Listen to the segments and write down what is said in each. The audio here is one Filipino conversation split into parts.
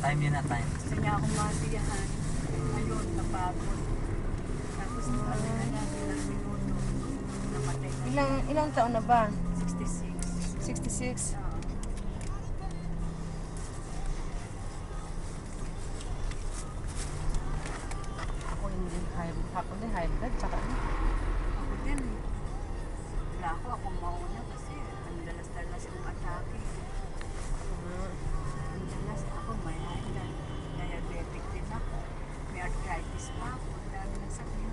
Time yun na time. Gusto niya akong matiyahan. Ayun, napagod. Tapos ano na lang, ilang minuto. Namatay na. Ilang taon na ba? 66. 66? Oo. Ako hindi high blood, tsaka ano. Ako din. Wala ako mauna kasi ang dalas-dalas yung atake. Ang dalas ako may diabetic din ako. May arthritis pa ako. Ang dami ng sakit.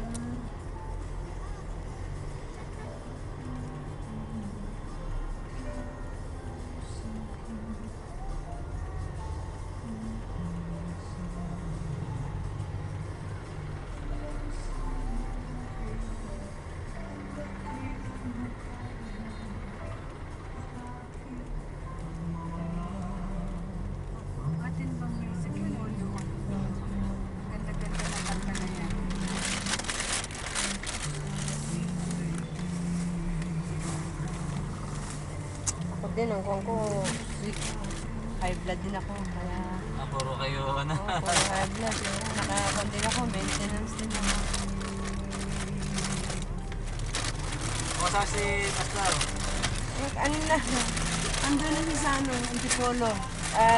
Atin bang may sakit mo doon? Ganda-ganda na kanta na yan. Ako din, ang kong ko, high blood din ako. Kaya, Puro kayo ano. puro high blood. Nakakon din ako, maintenance din ako. Kumusta si Pastor? Ano na, andun na siya sa ano, Antipolo.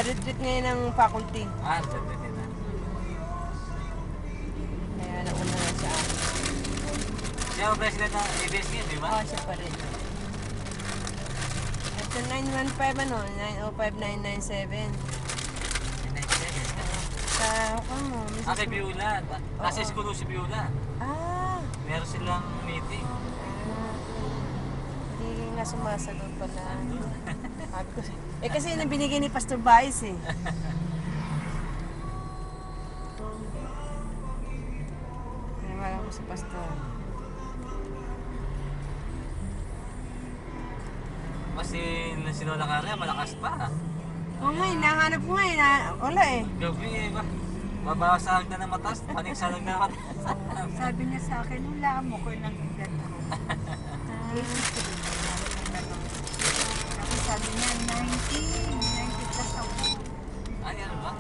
Retreat ngayon ng faculty. Siyempre din na. Kaya nauna na siya. Siya ang president ng ABS ngayon, di ba? Oo, siya pa rin. Ito 915 ano, 905997. Sa ako mo, Kay Beulah. Nasa school si Beulah. Ah, Meron silang meeting. hindi nga sumasagot pala. Sabi ko, kasi yun ang binigay ni Pastor Baez eh. Naniwala ko sa Pastor. Kasi si Lola Carla, malakas pa. Oo nga, hinahanap ko nga eh. Wala eh. Gabi eh ba? Babasag na ng matas, paningsalag na matas. Sabi niya sa akin, wala mo ko ng edad ko. Tapos sabi niya, 90 plus ako. Ay, ano ba?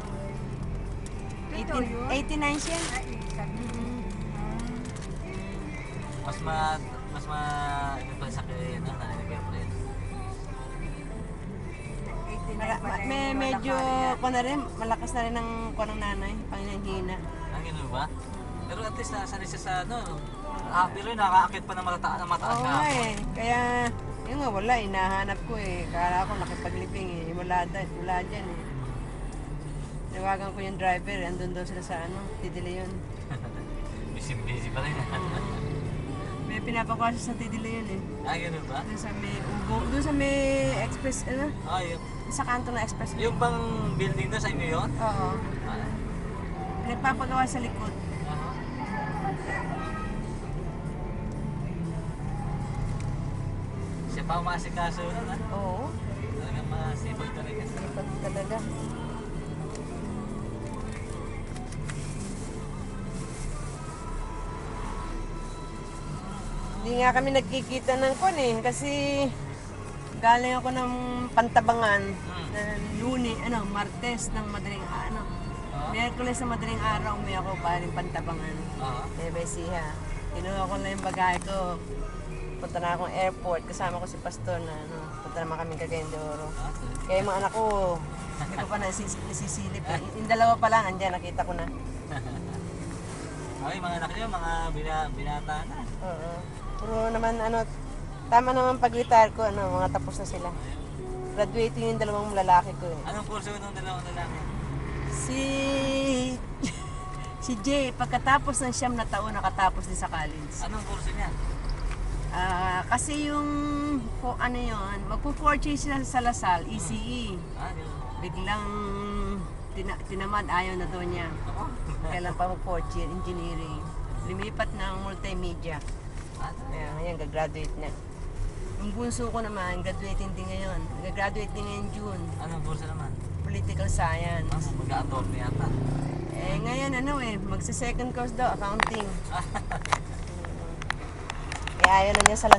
Ito yun. 89 siya. Ay, sabi niya. Ito pa sa kaya na, nangyayari. 89 pa rin May yung medyo, lalakarin. ko na rin, malakas na rin ang kuha ng nanay, panginahina. Ang gano'n ba? Pero at least nasanay siya sa ano, pero nakakaakit pa ng mataas Oo na. nga eh. Kaya, yun nga wala eh. Nahanap ko eh. Kala ko nakipaglibing eh. Wala dyan eh. Nawagan ko yung driver. Andun daw sila sa ano. Tidili yun. Busy pa rin. May pinapakuha siya sa tidili yun eh. Gano'n ba? Doon sa may Ugo. Doon sa may express, ano? Yung, Sa kanto na express. yung bang building na sa inyo yun? Oo. Ah, Nagpapagawa sa likod. ano? Siya pa umasikaso nun ha? Oo. Talagang masipag talaga. Sipag talaga. Hindi nga kami nagkikita ng kon eh. Kasi galing ako ng Pantabangan. Na Martes ng madaling ano. Miyerkules na madaling araw may ako galing Pantabangan. Oo. Siha. Kinuha ko na yung bagay ko. Punta na akong airport. Kasama ko si Pastor na ano. Punta naman kami Cagayan de Oro. Kaya yung mga anak ko, hindi ko pa nasisilip. Yung dalawa pa lang, andyan, nakita ko na. Okay, mga anak nyo, mga binata na. Oo. Puro naman, ano, tama naman pag-retire ko, ano, mga tapos na sila. Graduating yung dalawang lalaki ko eh. Anong kurso ng dalawang lalaki? Si Jay, pagkatapos ng 9 na taon, nakatapos din sa college. Anong kurso niya? Kasi yung, ano yun, magpo-4 sila sa Lasal, ECE. Di ba? Biglang tinamad, ayaw na doon niya. Ako? Kailan pa mag-4 year engineering. Lumipat na ang multimedia. Kaya ngayon, gagraduate na. Yung bunso ko naman, graduating din ngayon. Gagraduate din ngayon June. Anong kurso naman? Political Science. Mag-a-attorney yata. Ngayon, magsa-second course daw, accounting. Kaya ayaw na niya sa